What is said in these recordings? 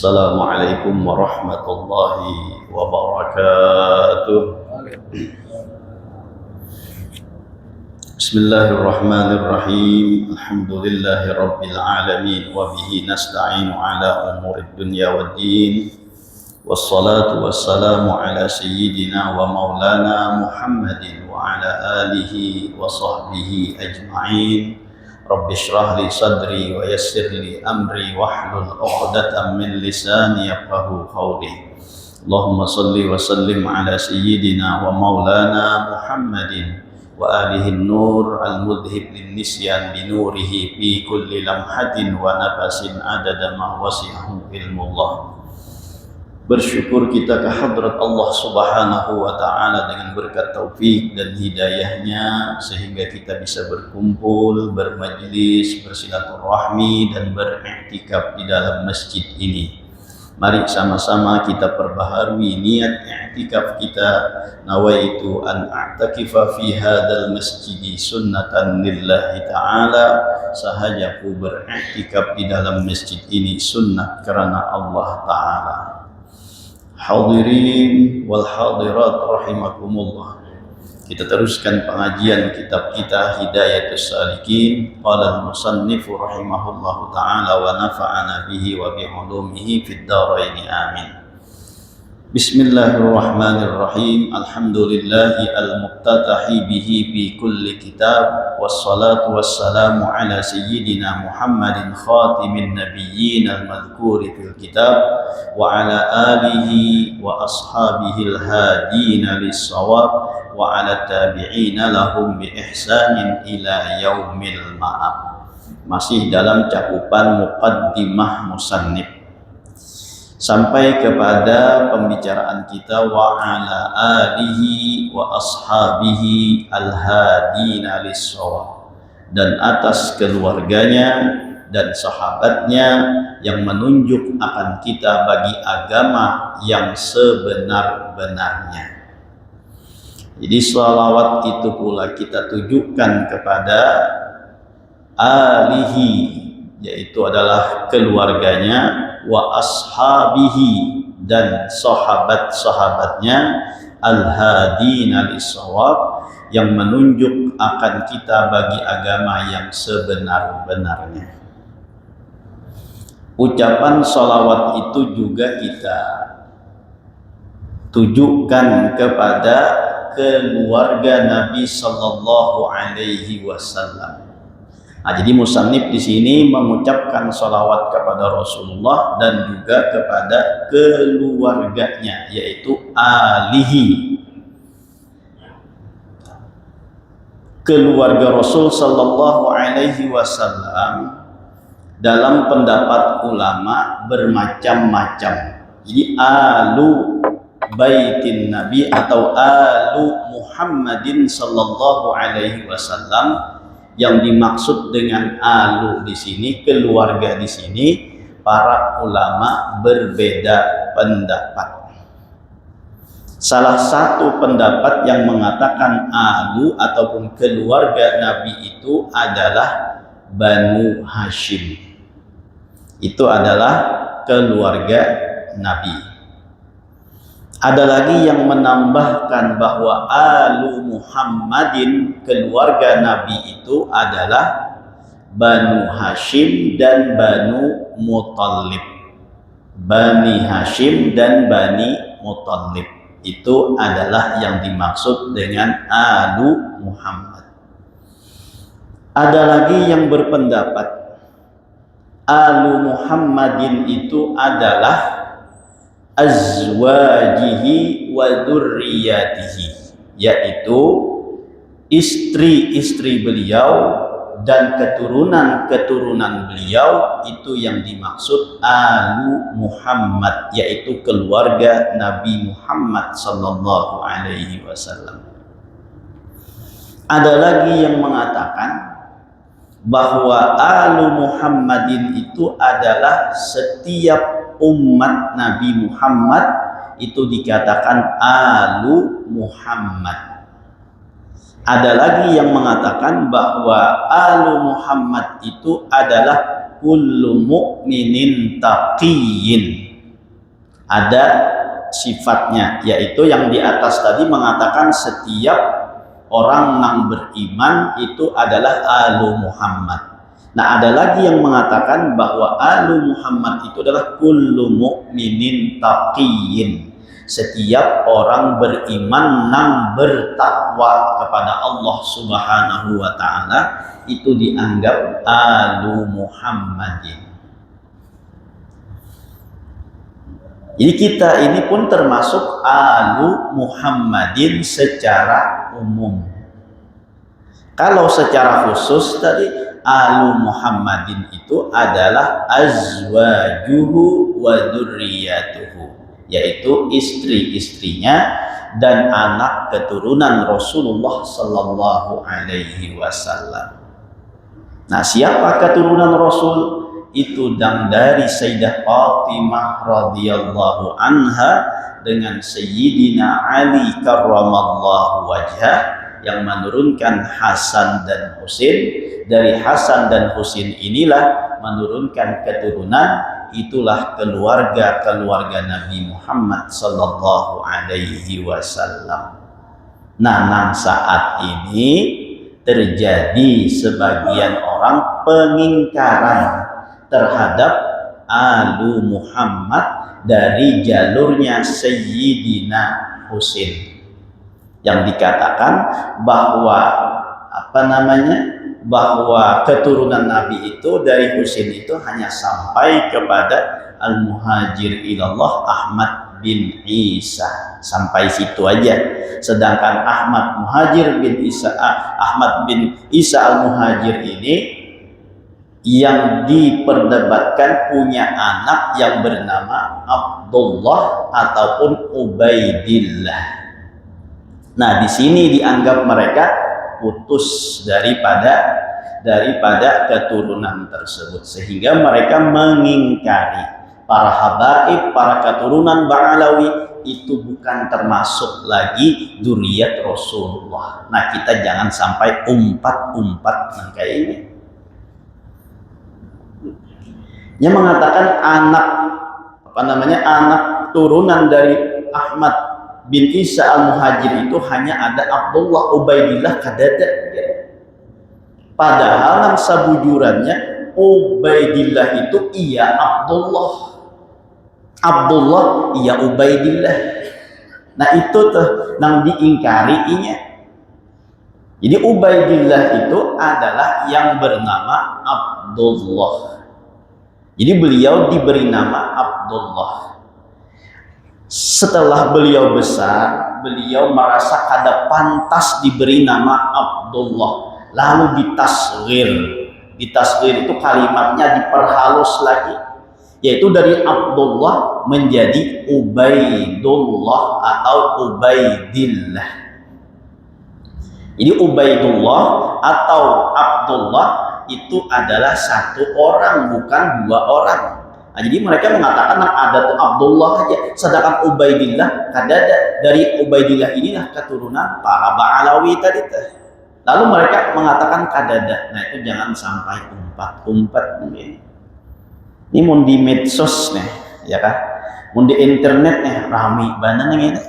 Assalamualaikum warahmatullahi wabarakatuh. Bismillahirrahmanirrahim. Alhamdulillahi rabbil alamin wa bihi nasta'inu ala umurid dunya waddin. Wassalatu wassalamu ala sayyidina wa maulana Muhammadin wa ala alihi wa sahbihi ajma'in. Rabbi shrah li sadri wa yassir li amri wahlul 'uqdatam min lisani yafqahu qawli. Allahumma salli wa sallim ala sayyidina wa maulana Muhammadin wa alihi nur al-mudhib lin nisyan bi nurihi fi kulli lamhatin wa nafasin adada ma wasi'ahu ilmullah. Bersyukur kita ke hadrat Allah Subhanahu wa ta'ala dengan berkat taufik dan hidayahnya sehingga kita bisa berkumpul, bermajlis, bersilaturahmi dan beriktikaf di dalam masjid ini. Mari sama-sama kita perbaharui niat i'tikaf kita. Nawaitu an a'takifa fi hadzal masjidi sunnatan lillahi ta'ala. Sahajaku beriktikaf di dalam masjid ini sunnah karena Allah ta'ala. Hadirin wal hadirat rahimakumullah. Kita teruskan pengajian kitab kita Hidayatus Salikin. Qala al-musannif rahimahullahu taala wa nafa'ana bihi wa bi ulumihi fid dharain amin. Bismillahirrahmanirrahim. Alhamdulillahi al-muqtatahi bihi bi kulli kitab. Wassalatu wassalamu ala sayyidina Muhammadin khatimin nabiyyin al-madhkuri fil kitab wa ala alihi wa ashabihi al-hadina lis-shawab wa ala tabi'ina lahum bi ihsanin ila yaumil ma'ab. Masih dalam cakupan muqaddimah musannif sampai kepada pembicaraan kita wa ala alihi wa ashabihi al-hadina lis-shawab, dan atas keluarganya dan sahabatnya yang menunjuk akan kita bagi agama yang sebenar-benarnya. Jadi shalawat itu pula kita tujukan kepada alihi, yaitu adalah keluarganya, wa ashabihi, dan sahabat-sahabatnya, al-hadina lis-shawab, yang menunjuk akan kita bagi agama yang sebenar-benarnya. Ucapan shalawat itu juga kita tujukan kepada keluarga Nabi Sallallahu Alaihi Wasallam. Nah, jadi musannif di sini mengucapkan sholawat kepada Rasulullah dan juga kepada keluarganya, yaitu alihi. Keluarga Rasul Sallallahu Alaihi Wasallam dalam pendapat ulama bermacam-macam. Jadi alu baitin Nabi atau alu Muhammadin Sallallahu Alaihi Wasallam, yang dimaksud dengan alu di sini, keluarga di sini, para ulama berbeda pendapat. Salah satu pendapat yang mengatakan alu ataupun keluarga Nabi itu adalah Banu Hashim. Itu adalah keluarga Nabi. Ada lagi yang menambahkan bahwa alu Muhammadin, keluarga Nabi itu adalah Banu Hashim dan Banu Muttalib. Bani Hashim dan Bani Muttalib itu adalah yang dimaksud dengan alu Muhammad. Ada lagi yang berpendapat alu Muhammadin itu adalah azwajihi wa dzurriyyatihi, yaitu istri-istri beliau dan keturunan-keturunan beliau, itu yang dimaksud alu Muhammad, yaitu keluarga Nabi Muhammad sallallahu alaihi wasallam. Ada lagi yang mengatakan bahwa alu Muhammadin itu adalah setiap umat Nabi Muhammad, itu dikatakan alu Muhammad. Ada lagi yang mengatakan bahwa alu Muhammad itu adalah kullu mu'minin taqiyyin, ada sifatnya, yaitu yang di atas tadi mengatakan setiap orang yang beriman itu adalah alu Muhammad. Nah, ada lagi yang mengatakan bahwa alu Muhammad itu adalah kullu mu'minin taqiyyin, setiap orang beriman yang bertakwa kepada Allah Subhanahu wa taala itu dianggap alu Muhammadin. Jadi kita ini pun termasuk alu Muhammadin secara umum. Kalau secara khusus tadi alu Muhammadin itu adalah azwajuhu wa dzurriyyatuhu, yaitu istri-istrinya dan anak keturunan Rasulullah sallallahu alaihi wasallam. Nah, siapa keturunan Rasul? Itu dari Sayyidah Fatimah radhiyallahu anha dengan Sayyidina Ali karramallahu wajhah yang menurunkan Hasan dan Husain. Dari Hasan dan Husain inilah menurunkan keturunan, itulah keluarga Nabi Muhammad sallallahu alaihi wasallam. Nah, saat ini terjadi sebagian orang pengingkaran terhadap alu Muhammad dari jalurnya Sayyidina Husain, yang dikatakan bahwa bahwa keturunan Nabi itu dari Husain itu hanya sampai kepada al-muhajir ilallah Ahmad bin Isa, sampai situ aja. Sedangkan Ahmad bin Isa al-Muhajir ini yang diperdebatkan punya anak yang bernama Abdullah ataupun Ubaidillah. Nah, di sini dianggap mereka putus daripada keturunan tersebut, sehingga mereka mengingkari para habaib, para keturunan Ba'alawi itu bukan termasuk lagi dzurriyyat Rasulullah. Nah, kita jangan sampai umpat-umpat kayak ini. Yang mengatakan anak turunan dari Ahmad bin Isa al-Muhajir itu hanya ada Abdullah, Ubaidillah kadada. Padahal yang sabujurannya Ubaidillah itu iya Abdullah iya Ubaidillah. Nah, itu tuh yang diingkarinya. Jadi Ubaidillah itu adalah yang bernama Abdullah. Jadi beliau diberi nama Abdullah. Setelah beliau besar, beliau merasa kada pantas diberi nama Abdullah, lalu ditasghir. Ditasghir itu kalimatnya diperhalus lagi, yaitu dari Abdullah menjadi Ubaidullah atau Ubaidillah. Jadi Ubaidullah atau Abdullah itu adalah satu orang, bukan dua orang. Nah, jadi mereka mengatakan ada tuh Abdullah aja, sedangkan Ubaidillah kadada. Dari Ubaidillah inilah keturunan para Ba'alawi tadi. Lalu mereka mengatakan kadada. Nah, itu jangan sampai umpat-umpat nih. Ini mau di medsos nih, ya kan? Mau di internet nih, rame banget nih ini.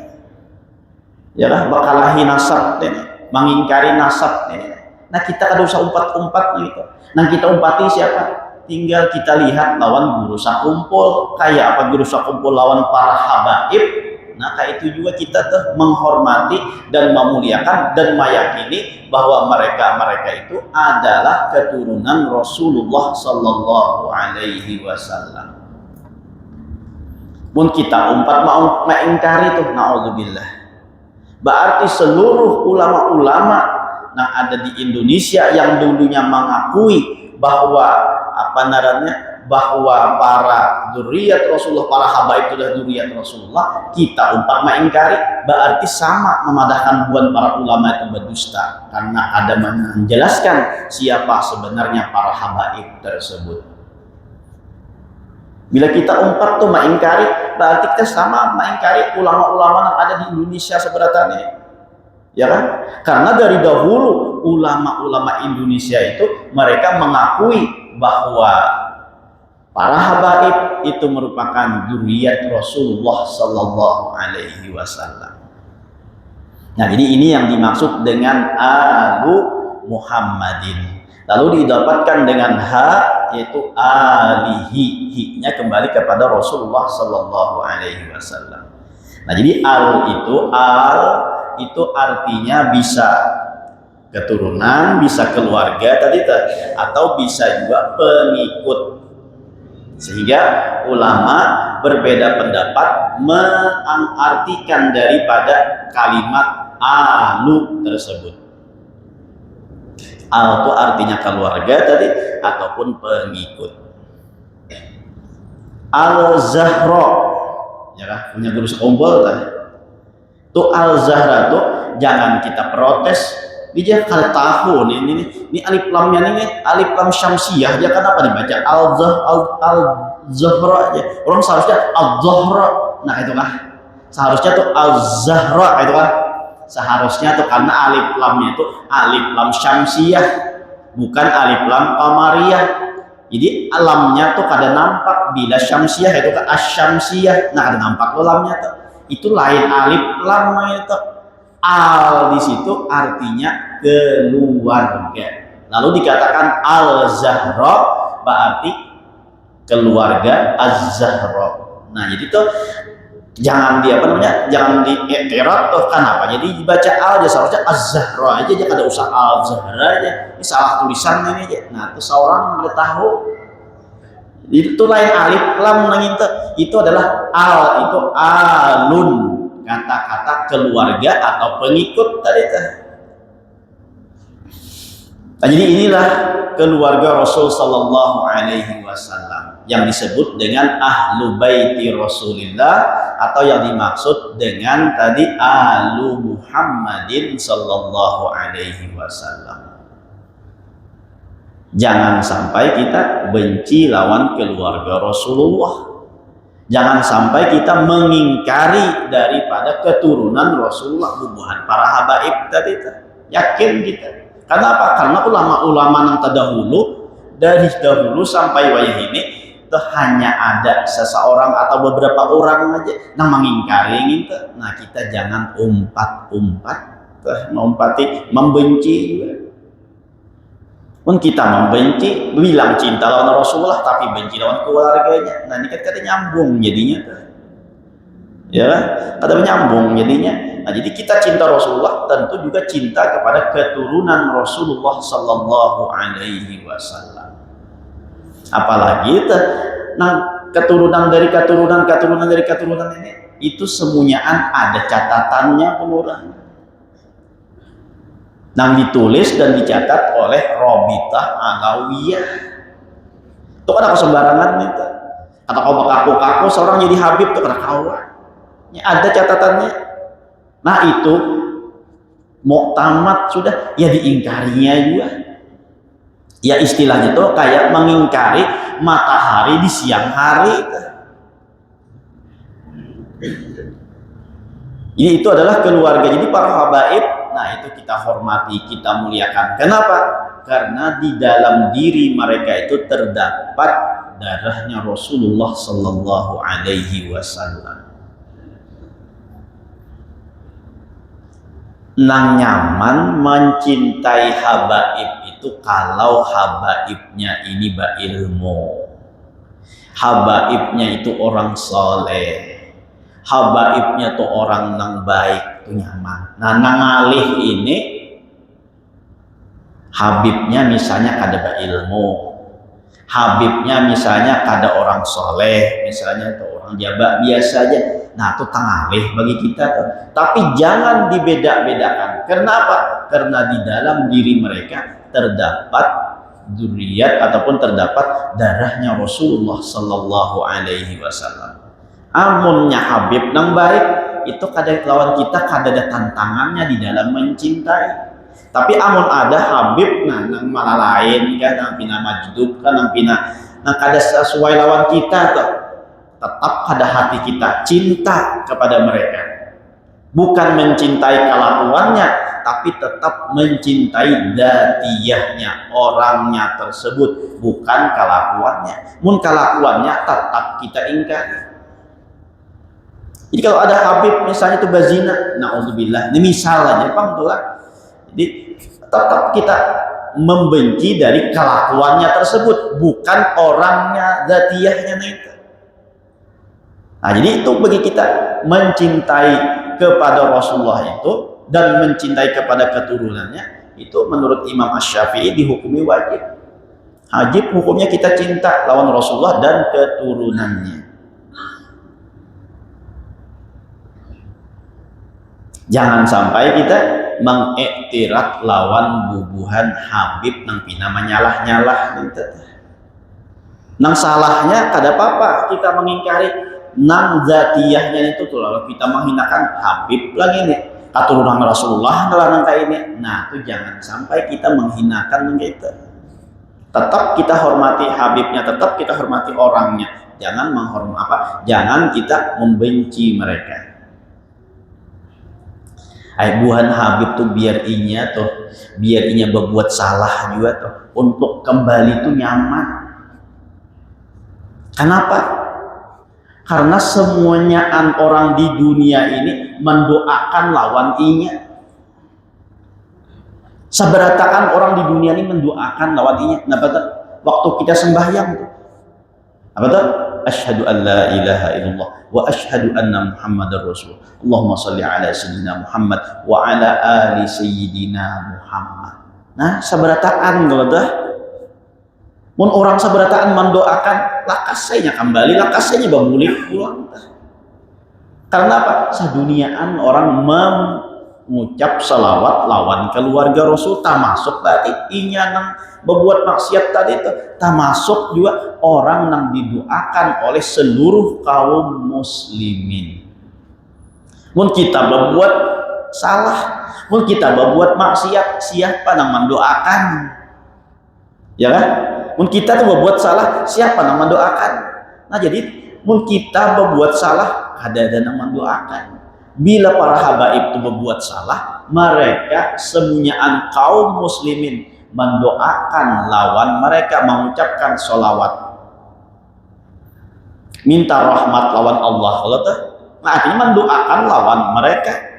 Ya kan, bakalahi nasab nih, mengingkari nasab nih. Nah, kita kada usah umpat-umpat gitu. Nah, kita umpati siapa? Tinggal kita lihat lawan guru sakumpul. Kayak apa guru sakumpul lawan para habaib? Nah, kayak itu juga kita tuh menghormati dan memuliakan dan meyakini bahwa mereka itu adalah keturunan Rasulullah sallallahu alaihi wasallam. Pun kita umpat mau mengingkari tuh, naudzubillah. Berarti seluruh ulama-ulama yang ada di Indonesia yang dulunya mengakui bahwa bahwa para dzurriyyat Rasulullah, para habaib itu adalah dzurriyyat Rasulullah, kita umpat mengingkari, berarti sama memadahkan buan para ulama itu berdusta, karena ada menjelaskan siapa sebenarnya para habaib tersebut. Bila kita umpat tuh mengingkari, berarti kita sama mengingkari ulama-ulama yang ada di Indonesia sebenarnya. Ya kan? Karena dari dahulu ulama-ulama Indonesia itu mereka mengakui bahwa Para habaib itu merupakan dzurriyyat Rasulullah sallallahu alaihi wasallam. Nah, jadi ini yang dimaksud dengan alu Muhammadin. Lalu didapatkan dengan ha, yaitu alihi. Hi-nya kembali kepada Rasulullah sallallahu alaihi wasallam. Nah, jadi al itu artinya bisa keturunan, bisa keluarga tadi, atau bisa juga pengikut. Sehingga ulama berbeda pendapat mengartikan daripada kalimat alu tersebut. Al itu artinya keluarga tadi ataupun pengikut. Al-Zahra, ya kan, punya guru sekumpul tadi. Tuh Al-Zahra tuh jangan kita protes. Dia kalau tahu ini alif lamnya ini alif lam syamsiyah, dia kan apa dibaca al-Zahra aja. Orang seharusnya al-Zahra. Nah itu kan seharusnya tuh al-Zahra itu kan seharusnya tuh, karena alif lamnya itu alif lam syamsiyah bukan alif lam qamariyah. Jadi alamnya tuh kada nampak, bila syamsiyah itu kan asyamsiyah. Nah kada nampak lamnya tuh, itu lain alif lam itu. Al di situ artinya keluarga. Lalu dikatakan al-Zahra berarti keluarga az-Zahra. Nah, jadi tuh jangan jangan di-i'tirad tuh kenapa? Jadi dibaca al aja, seharusnya az-Zahra aja, dia kada usah al-Zahra aja. Ini salah tulisan ini aja. Nah, itu seorang udah tahu. Itu lain alif lam itu adalah al, itu alun. Kata-kata keluarga atau pengikut tadi. Nah, jadi inilah keluarga Rasul sallallahu alaihi wasallam yang disebut dengan ahlu baiti Rasulillah, atau yang dimaksud dengan tadi ahlu Muhammadin sallallahu alaihi wasallam. Jangan sampai kita benci lawan keluarga Rasulullah. Jangan sampai kita mengingkari daripada keturunan Rasulullah, bubuhan para habaib tadi. Yakin kita. Karena apa? Karena ulama-ulama yang terdahulu, dari dahulu sampai wayah ini, itu hanya ada seseorang atau beberapa orang aja yang mengingkari gitu. Nah, kita jangan umpat-umpat, membenci juga. Pun kita membenci, bilang cinta lawan Rasulullah tapi benci lawan keluarganya. Nah, ini kan kata nyambung jadinya. Ya, kata nyambung jadinya. Nah, jadi kita cinta Rasulullah tentu juga cinta kepada keturunan Rasulullah sallallahu alaihi wasallam. Apalagi keturunan dari keturunan ini itu semuanyaan ada catatannya penurang. Yang ditulis dan dicatat oleh Robitah Alawiyah. Itu kan aku sembarangan itu. Atau kau kaku-kaku seorang jadi habib tuh kada kawan. Ya, ada catatannya. Nah itu muktamad sudah, ya diingkarinya juga. Ya istilahnya tuh kayak mengingkari matahari di siang hari. Ini itu adalah keluarga. Jadi para habaib, nah itu kita hormati, kita muliakan. Kenapa? Karena di dalam diri mereka itu terdapat darahnya Rasulullah sallallahu alaihi wasallam. Nang nyaman mencintai habaib itu kalau habaibnya ini berilmu, habaibnya itu orang soleh, habaibnya tuh orang nang baik, tuh nyaman. Nah, nang alih ini habibnya misalnya kada berilmu, habibnya misalnya kada orang soleh, misalnya tuh orang jaba biasa aja. Nah, itu tangalih bagi kita tuh. Tapi jangan dibeda-bedakan. Kenapa? Karena di dalam diri mereka terdapat dzurriyyat ataupun terdapat darahnya Rasulullah sallallahu alaihi wasallam. Amunnya habib nang baik itu kada lawan kita kada ada tantangannya di dalam mencintai. Tapi amun ada habib nang malah lain kan, nang pina majdub kan, nang pina kada sesuai lawan kita tuh. Tetap pada hati kita cinta kepada mereka, bukan mencintai kelakuannya, tapi tetap mencintai dzatiyahnya, orangnya tersebut, bukan kelakuannya. Mun kelakuannya tetap kita ingkari. Jadi kalau ada Habib misalnya itu bazina, naudzubillah, ini misalnya Bang tuh lah. Jadi tetap kita membenci dari kelakuannya tersebut, bukan orangnya, dzatiyahnya itu. Nah, jadi itu bagi kita mencintai kepada Rasulullah itu dan mencintai kepada keturunannya itu menurut Imam Asy-Syafi'i dihukumi wajib. Wajib hukumnya kita cinta lawan Rasulullah dan keturunannya. Jangan sampai kita mengiktirat lawan bubuhan Habib nang pina menyalah-nyalah gitu. Nang salahnya kada apa-apa kita mengingkari, nang zatiyahnya itu tuh kalau kita menghinakan Habib lagi nih keturunan Rasulullah dalam rangka ini. Nah, itu jangan sampai kita menghinakan gitu. Tetap kita hormati Habibnya, tetap kita hormati orangnya. Jangan jangan kita membenci mereka. Buhan Habib tuh biar inya berbuat salah juga tuh untuk kembali tuh nyaman. Kenapa? Karena semuanya orang di dunia ini mendoakan lawan inya. Seberataan orang di dunia ini mendoakan lawan inya. Nah, betul? Waktu kita sembahyang tuh, apa tuh? Asyhadu an la ilaha illallah wa asyhadu anna Muhammadar Rasul. Allahumma shalli ala sayyidina Muhammad wa ala ali sayyidina Muhammad. Nah, sabarataan kalau dah. Mun orang sabarataan mendoakan lakasnya kembali, lakasnya bamulik pulang. Karena apa? Seduniaan orang mengucap salawat lawan keluarga Rasul, termasuk tadi inya nang berbuat maksiat tadi itu, termasuk juga orang yang didoakan oleh seluruh kaum muslimin. Mun kita berbuat salah, mun kita berbuat maksiat, siapa yang mendoakan? Ya kan? Mun kita tuh berbuat salah, siapa yang mendoakan? Nah, jadi mun kita berbuat salah, ada yang mendoakan. Bila para habaib itu berbuat salah, mereka semuanya kaum muslimin mendoakan lawan mereka, mengucapkan sholawat, minta rahmat lawan Allah. Nah, artinya mendoakan lawan mereka.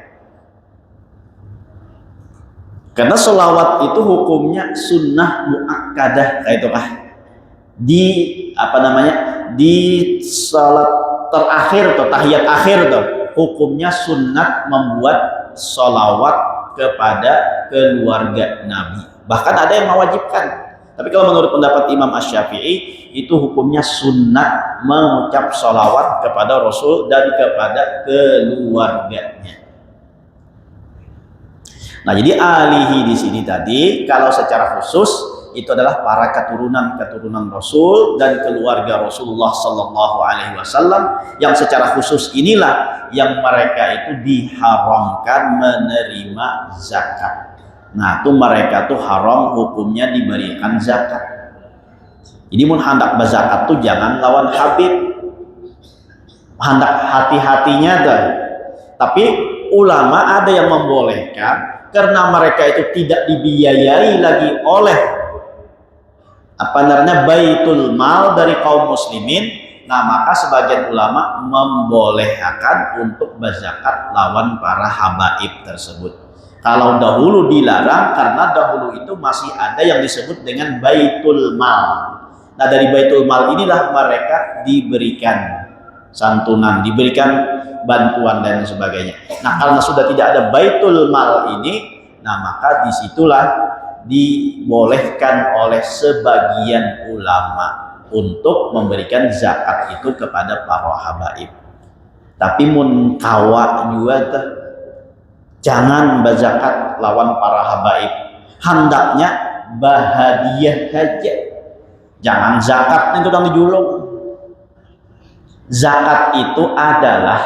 Karena sholawat itu hukumnya sunnah muakkadah, kayak itu kah? Di salat terakhir atau tahiyat akhir tuh, hukumnya sunnat membuat sholawat kepada keluarga Nabi. Bahkan ada yang mewajibkan. Tapi kalau menurut pendapat Imam Asy-Syafi'i, itu hukumnya sunnat mengucap sholawat kepada Rasul dan kepada keluarganya. Nah, jadi alihi di sini tadi kalau secara khusus itu adalah para keturunan Rasul dan keluarga Rasulullah Sallallahu Alaihi Wasallam yang secara khusus inilah yang mereka itu diharamkan menerima zakat. Nah, itu mereka tuh haram hukumnya diberikan zakat. Jadi mun hendak berzakat tuh jangan lawan Habib, hendak hati-hatinya dah. Tapi ulama ada yang membolehkan karena mereka itu tidak dibiayai lagi oleh baitul mal dari kaum muslimin. Nah, maka sebagian ulama membolehkan untuk berzakat lawan para habaib tersebut. Kalau dahulu dilarang karena dahulu itu masih ada yang disebut dengan baitul mal. Nah, dari baitul mal inilah mereka diberikan santunan, diberikan bantuan dan sebagainya. Nah, karena sudah tidak ada baitul mal ini, nah maka disitulah dibolehkan oleh sebagian ulama untuk memberikan zakat itu kepada para habaib. Tapi mun kawa juga tuh, jangan berzakat lawan para habaib. Hendaknya bahadiah saja. Jangan zakat itu yang dijulung. Zakat itu adalah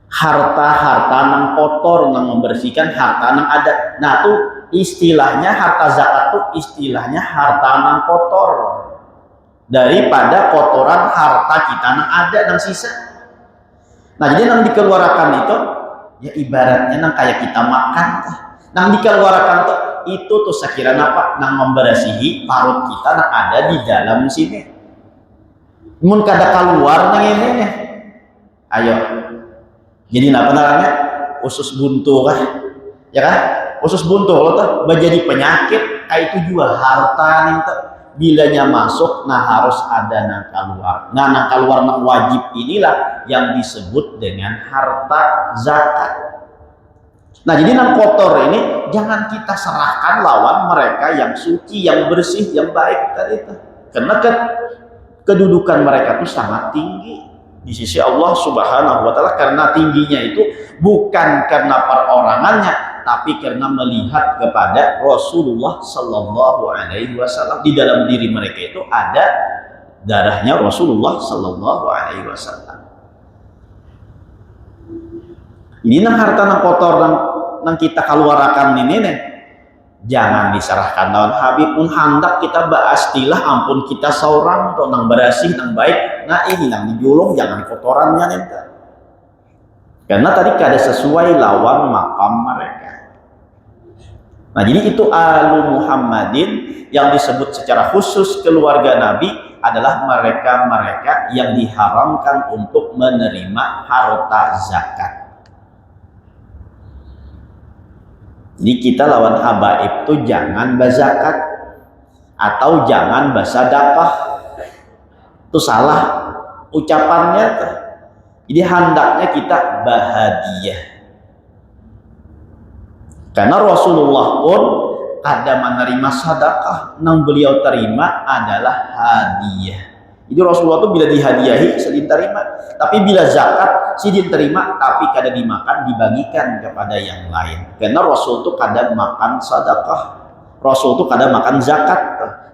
harta-harta nang kotor, nang membersihkan harta nang ada. Nah, tuh istilahnya harta zakat tuh istilahnya harta nang kotor daripada kotoran harta kita nang ada nang sisa. Nah, jadi nang dikeluarkan itu Ya ibaratnya nang kayak kita makan nang dikeluarkan tuh itu tuh sekiranya apa nang membersihi parut kita nang ada di dalam sini. Mun kada keluar nang ini nih. Ayo. Jadi apa namanya? Usus buntu kan? Ya kan? Usus buntu kalau tuh menjadi penyakit kayak itu juga harta nih tuh. Bilanya masuk, nah harus ada nang keluar. Nah nang keluar nang wajib inilah yang disebut dengan harta zakat. Nah jadi nang kotor ini jangan kita serahkan lawan mereka yang suci, yang bersih, yang baik tadi itu. Karena kedudukan mereka itu sangat tinggi di sisi Allah Subhanahu wa taala, karena tingginya itu bukan karena perorangannya tapi karena melihat kepada Rasulullah sallallahu alaihi wasallam. Di dalam diri mereka itu ada darahnya Rasulullah sallallahu alaihi wasallam. Ini nang harta nang kotor nang kita keluarkan ini nih jangan diserahkan lawan Habib. Mun hendak kita bahas tilah ampun kita seorang tuh nang berasih nang baik, nah ini nang dijulung jangan kotorannya nih. Karena tadi kada sesuai lawan makam mereka. Nah jadi itu alu Muhammadin yang disebut secara khusus keluarga Nabi adalah mereka-mereka yang diharamkan untuk menerima harta zakat. Jadi kita lawan habaib itu jangan berzakat atau jangan bersedekah. Itu salah ucapannya tuh. Jadi hendaknya kita bahadiah. Karena Rasulullah pun kada menerima sedekah, nang beliau terima adalah hadiah. Jadi Rasulullah itu bila dihadiahi sedin terima, tapi bila zakat sedin terima tapi kada dimakan dibagikan kepada yang lain. Karena Rasul itu kada makan sedekah, Rasul itu kada makan zakat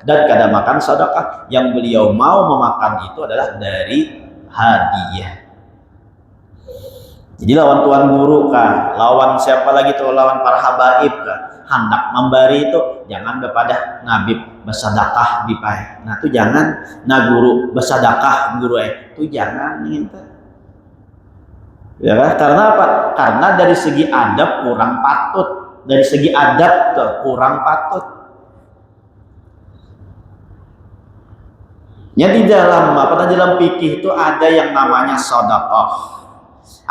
dan kada makan sedekah. Yang beliau mau memakan itu adalah dari hadiah. Jadi lawan tuan guru kah, lawan siapa lagi tuh, lawan para habaib kah, hendak memberi itu jangan kepada ngabib bersedekah dipai. Nah itu jangan, nah guru bersedekah guru itu jangan gitu. Ya kan? Karena apa? Karena dari segi adab kurang patut, dari segi adab tuh kurang patut. Ya di dalam apa dalam fikih itu ada yang namanya sedekah.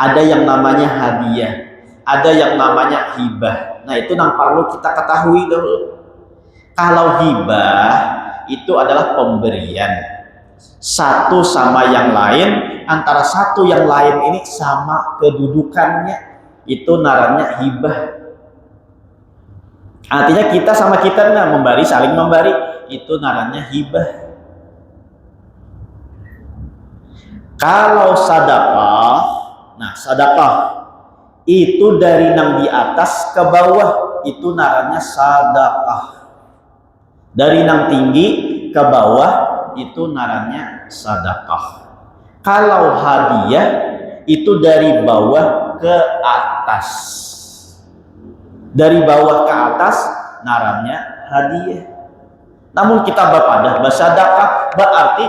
Ada yang namanya hadiah, ada yang namanya hibah. Nah itu yang perlu kita ketahui dulu. Kalau hibah itu adalah pemberian satu sama yang lain, antara satu yang lain ini sama kedudukannya, itu namanya hibah. Artinya kita sama kita memberi, saling memberi, itu namanya hibah. Kalau sedekah, nah sedekah itu dari nang di atas ke bawah, itu namanya sedekah. Dari nang tinggi ke bawah itu namanya sedekah. Kalau hadiah itu dari bawah ke atas. Dari bawah ke atas namanya hadiah. Namun kita berpadah bersedekah berarti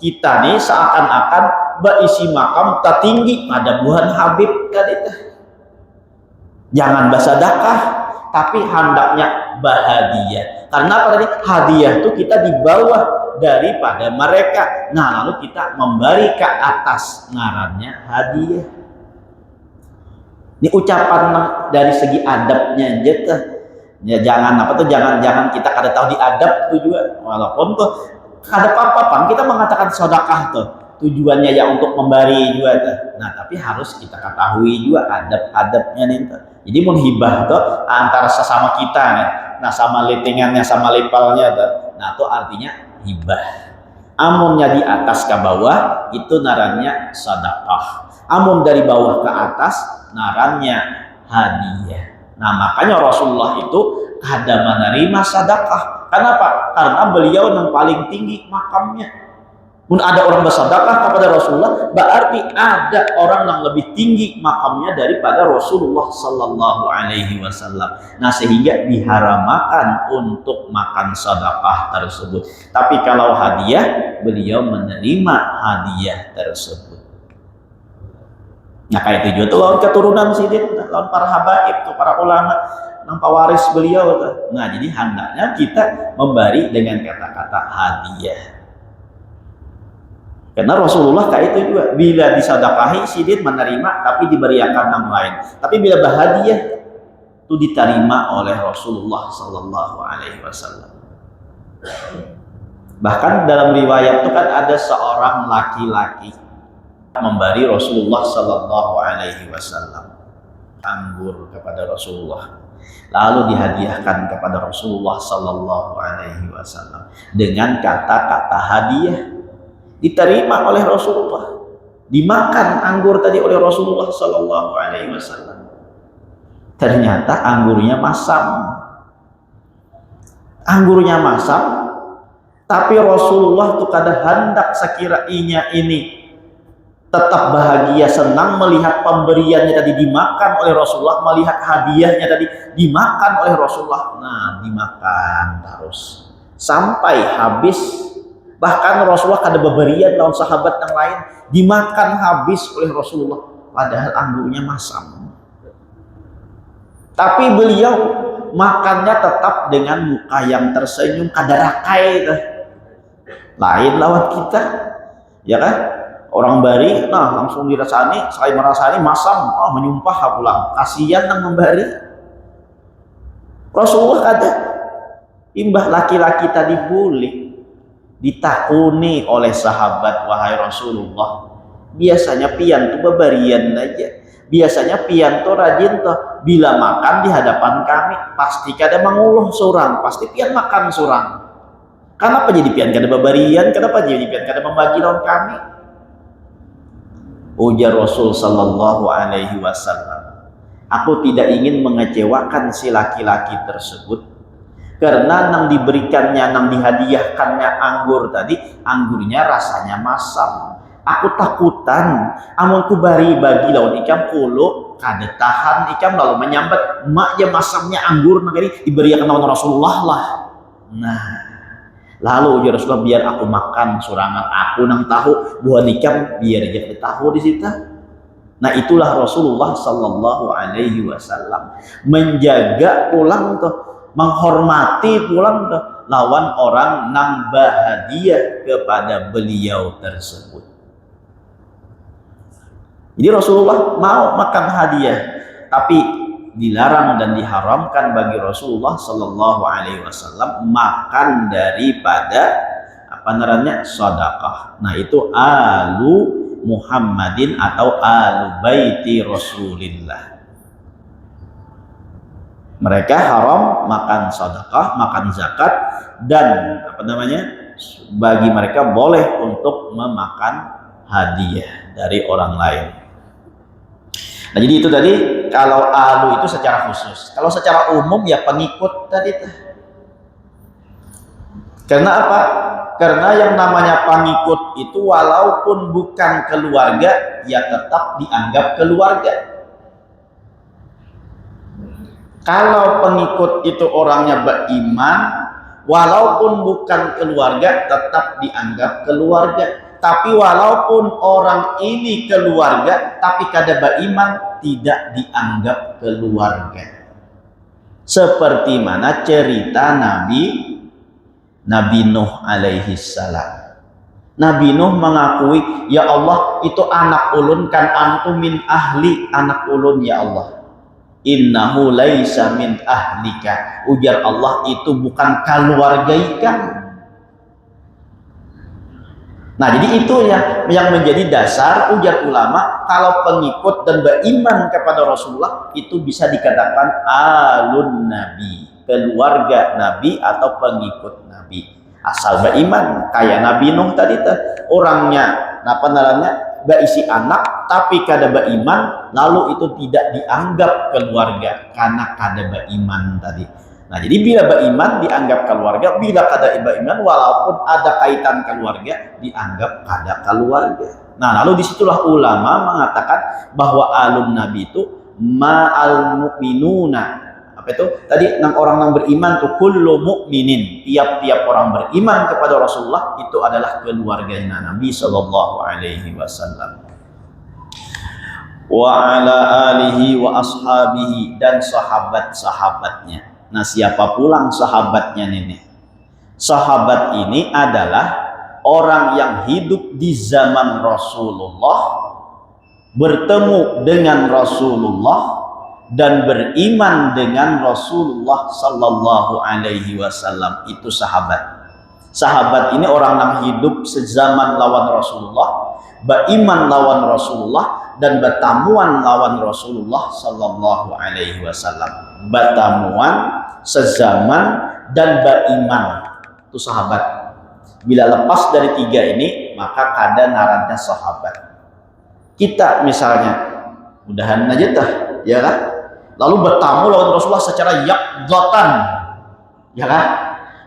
kita nih seakan-akan berisi makam tertinggi pada buhan Habib tadi. Jangan bersedekah tapi hendaknya berhadiah. Karena apa tadi? Hadiah itu kita di bawah daripada mereka. Nah lalu kita memberi ke atas, ngarannya hadiah. Ini ucapan dari segi adabnya aja tuh. Ya jangan apa tuh, jangan kita kada tahu di adab tuh juga. Walaupun tuh kada apa-apa kita mengatakan sedekah tuh tujuannya ya untuk memberi juga tuh. Nah tapi harus kita ketahui juga adab-adabnya nih tuh. Jadi mun hibah tuh antara sesama kita nih, nah sama letingannya sama lepalnya tuh, nah itu artinya hibah. Amunnya di atas ke bawah itu narannya sedekah. Amun dari bawah ke atas narannya hadiah. Nah makanya Rasulullah itu kada menerima sedekah. Kenapa? Karena beliau yang paling tinggi makamnya. Mun ada orang bersedekah kepada Rasulullah, berarti ada orang yang lebih tinggi makamnya daripada Rasulullah sallallahu alaihi wasallam. Nah, sehingga diharamkan untuk makan sedekah tersebut. Tapi kalau hadiah, beliau menerima hadiah tersebut. Nah kayak itu juga tuh lawan keturunan sidin, lawan para habaib tuh, para ulama, yang pewaris beliau tuh. Nah jadi hendaknya kita memberi dengan kata-kata hadiah. Karena Rasulullah kayak itu juga, bila disedekahi sidin menerima tapi diberiakan yang lain. Tapi bila berhadiah itu diterima oleh Rasulullah Sallallahu Alaihi Wasallam. Bahkan dalam riwayat itu kan ada seorang laki-laki memberi Rasulullah Sallallahu Alaihi Wasallam anggur kepada Rasulullah, lalu dihadiahkan kepada Rasulullah Sallallahu Alaihi Wasallam dengan kata-kata hadiah, diterima oleh Rasulullah, dimakan anggur tadi oleh Rasulullah Sallallahu Alaihi Wasallam. Ternyata anggurnya masam, tapi Rasulullah tuh kada hendak sekiranya ini tetap bahagia, senang melihat pemberiannya tadi dimakan oleh Rasulullah, melihat hadiahnya tadi dimakan oleh Rasulullah. Nah, dimakan terus sampai habis. Bahkan Rasulullah kada beberian lawan sahabat yang lain, dimakan habis oleh Rasulullah, padahal anggurnya masam. Tapi beliau makannya tetap dengan muka yang tersenyum, kada rakai. Lain lawan kita, ya kan? Orang bari, nah langsung dirasani, saya merasani masam, menyumpah pulang, kasihan yang memberi. Rasulullah kata, imbah laki-laki tadi boleh ditakuni oleh sahabat, wahai Rasulullah, biasanya pian tuh bebarian aja, biasanya pian tuh rajin tuh, bila makan di hadapan kami pasti kada menguluh surang, pasti pian makan surang. Kenapa jadi pian kada bebarian, kenapa jadi pian kada membagi lawan kami? Ujar Rasul Sallallahu Alaihi Wasallam, aku tidak ingin mengecewakan si laki-laki tersebut, karena nang diberikannya, nang dihadiahkannya anggur tadi, anggurnya rasanya masam. Aku takutan amun ku bagi lawan ikam kulo kada tahan ikam lalu menyambat mak ya masamnya anggur nagari diberikan lawan Rasulullah lah. Nah, lalu ujar Rasulullah, biar aku makan surangan, aku nang tahu buah nikam biar dia tahu di situ. Nah itulah Rasulullah Sallallahu Alaihi Wasallam menjaga pulang tuh, menghormati pulang tuh lawan orang nang bahagia kepada beliau tersebut. Jadi Rasulullah mau makan hadiah, tapi dilarang dan diharamkan bagi Rasulullah Sallallahu Alaihi Wasallam makan daripada apa namanya sedekah. Nah itu alu Muhammadin atau alu baiti Rasulillah. Mereka haram makan sedekah, makan zakat, dan apa namanya bagi mereka boleh untuk memakan hadiah dari orang lain. Nah jadi itu tadi kalau alu itu secara khusus. Kalau secara umum ya pengikut tadi. Karena apa? Karena yang namanya pengikut itu walaupun bukan keluarga ya tetap dianggap keluarga. Kalau pengikut itu orangnya beriman, walaupun bukan keluarga tetap dianggap keluarga. Tapi walaupun orang ini keluarga, tapi kada beriman, tidak dianggap keluarga. Seperti mana cerita Nabi Nuh alaihi salam. Nabi Nuh mengakui, ya Allah itu anak ulun kan antum min ahli, anak ulun ya Allah. Innahu laisa min ahlika. Ujar Allah itu bukan keluarga ikan. Nah jadi itu ya yang menjadi dasar ujar ulama, kalau pengikut dan beriman kepada Rasulullah itu bisa dikatakan alun Nabi, keluarga Nabi atau pengikut Nabi. Asal beriman kayak Nabi Nuh tadi orangnya apa namanya berisi anak tapi kada beriman, lalu itu tidak dianggap keluarga karena kada beriman tadi. Nah jadi bila beriman dianggap keluarga, bila kada beriman walaupun ada kaitan keluarga dianggap kada keluarga. Nah lalu disitulah ulama mengatakan bahwa alun Nabi itu ma'al mu'minuna. Apa itu? Tadi orang yang beriman tuh kullu mu'minin, tiap-tiap orang beriman kepada Rasulullah itu adalah keluarganya Nabi Sallallahu Alaihi Wasallam. wa ala alihi wa ashabihi, dan sahabat-sahabatnya. Nah, siapa pulang sahabatnya ini? Sahabat ini adalah orang yang hidup di zaman Rasulullah, bertemu dengan Rasulullah, dan beriman dengan Rasulullah sallallahu alaihi wasallam. Itu sahabat. Sahabat ini orang yang hidup sezaman lawan Rasulullah, beriman lawan Rasulullah, dan bertamuan lawan Rasulullah sallallahu alaihi wasallam. Bertamuan, sezaman, dan beriman. Itu sahabat. Bila lepas dari tiga ini, maka kada ngarannya sahabat. Kita misalnya, mudahan aja tah, ya kan? Lalu bertamu lawan Rasulullah secara yaqdzatan, ya kan?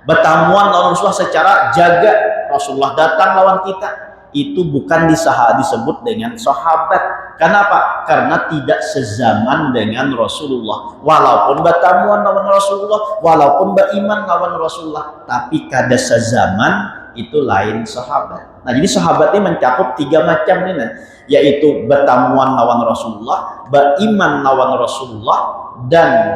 Bertamuan lawan Rasulullah secara jaga, Rasulullah datang lawan kita, itu bukan disebut dengan sahabat. Kenapa? Karena tidak sezaman dengan Rasulullah. Walaupun bertamuan lawan Rasulullah, walaupun beriman lawan Rasulullah, tapi kada sezaman, itu lain sahabat. Nah, jadi sahabat ini mencakup tiga macam ini, yaitu bertamuan lawan Rasulullah, beriman lawan Rasulullah, dan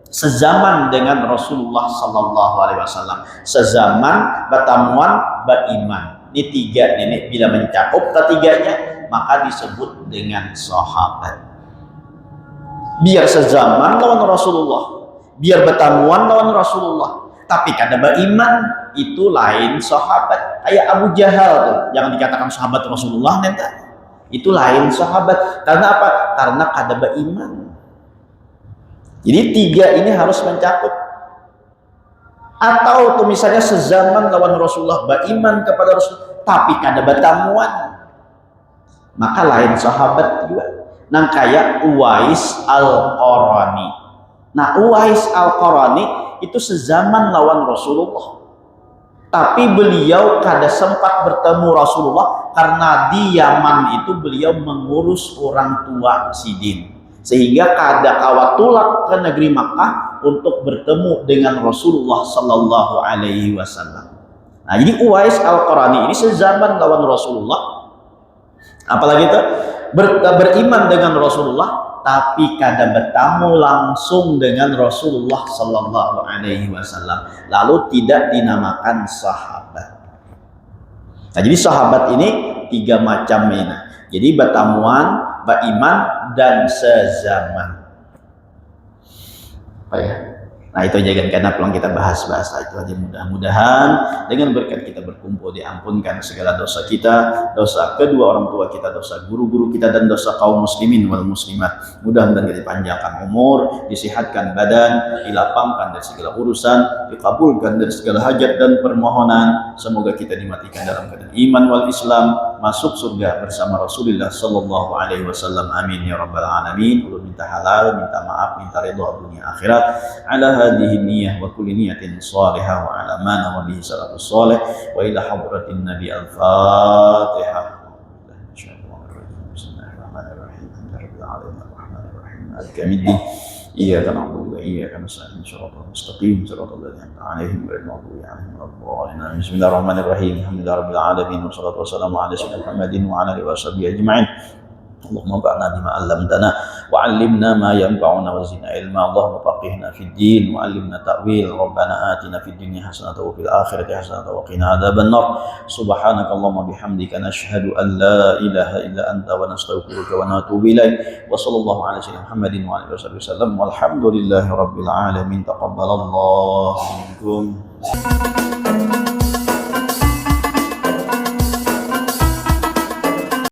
sezaman dengan Rasulullah sallallahu alaihi wasallam. Sezaman, bertamuan, beriman. Ini tiga ini bila mencakup ketiganya, maka disebut dengan sahabat. Biar sezaman lawan Rasulullah, biar bertamuan lawan Rasulullah, tapi kada beriman, itu lain sahabat. Kayak Abu Jahal tuh, jangan dikatakan sahabat Rasulullah nanti. Itu lain sahabat. Karena apa? Karena kada beriman. Jadi tiga ini harus mencakup. Atau tuh misalnya sezaman lawan Rasulullah, beriman kepada Rasul, tapi kada bertamuan, maka lain sahabat juga. Nah, kayak Uwais Al-Qarani. Nah, Uwais Al-Qarani itu sezaman lawan Rasulullah, tapi beliau kada sempat bertemu Rasulullah karena di Yaman itu beliau mengurus orang tua Sidin, sehingga kada kawat tulak ke negeri Makkah untuk bertemu dengan Rasulullah sallallahu alaihi wasallam. Nah, jadi Uwais Al-Qarani ini sezaman lawan Rasulullah, apalagi itu beriman dengan Rasulullah, tapi kada bertamu langsung dengan Rasulullah sallallahu alaihi wasallam, lalu tidak dinamakan sahabat. Nah, jadi sahabat ini tiga macam ini. Jadi bertamuan, beriman, dan sezaman. Apa ya? Nah, itu aja kan, karena peluang kita bahas-bahas itu aja. Mudah-mudahan dengan berkat kita berkumpul diampunkan segala dosa kita, dosa kedua orang tua kita, dosa guru-guru kita, dan dosa kaum muslimin wal muslimat. Mudah-mudahan kita dipanjangkan umur, disihatkan badan, dilapangkan dari segala urusan, dikabulkan dari segala hajat dan permohonan. Semoga kita dimatikan dalam keadaan iman wal Islam, masuk surga bersama Rasulullah sallallahu alaihi wasallam. Amin ya rabbal alamin. Ulun minta halal, minta maaf, minta ridha dunia akhirat. Ala hadhihi niyyah wa kulli niyatin salihah wa ala ma nawa bihi salafus salih wa ila hadratin nabi al-fatihah. Bismillahirrahmanirrahim. Alhamdulillahirabbil alamin arrahmanir rahim maliki yaumiddin. Iyyaka na'budu wa iyyaka nasta'in. Shiratal mustaqim shiratal ladzina an'amta 'alaihim ghairil maghdubi 'alaihim waladdallin. Bismillahirrahmanirrahim. Alhamdulillahirabbil alamin wassalatu wassalamu ala sayyidina Muhammadin wa ala alihi washabihi ajma'in. Allahumma ba'na bima 'allamtana wa 'allimna ma yanfa'una wa zidna ilma. Allahumma faqihna fid din wa 'allimna ta'wil. Rabbana atina fid dunya hasanatan wa fil akhirati hasanatan wa qina adzaban nar. Subhanakallahumma bihamdika nashhadu an la ilaha illa anta wa nastaghfiruka wa natubu ilaik. Wa sallallahu ala sayyidina Muhammadin wa alihi wasallam. Walhamdulillahi rabbil alamin. Taqabbalallahu minkum.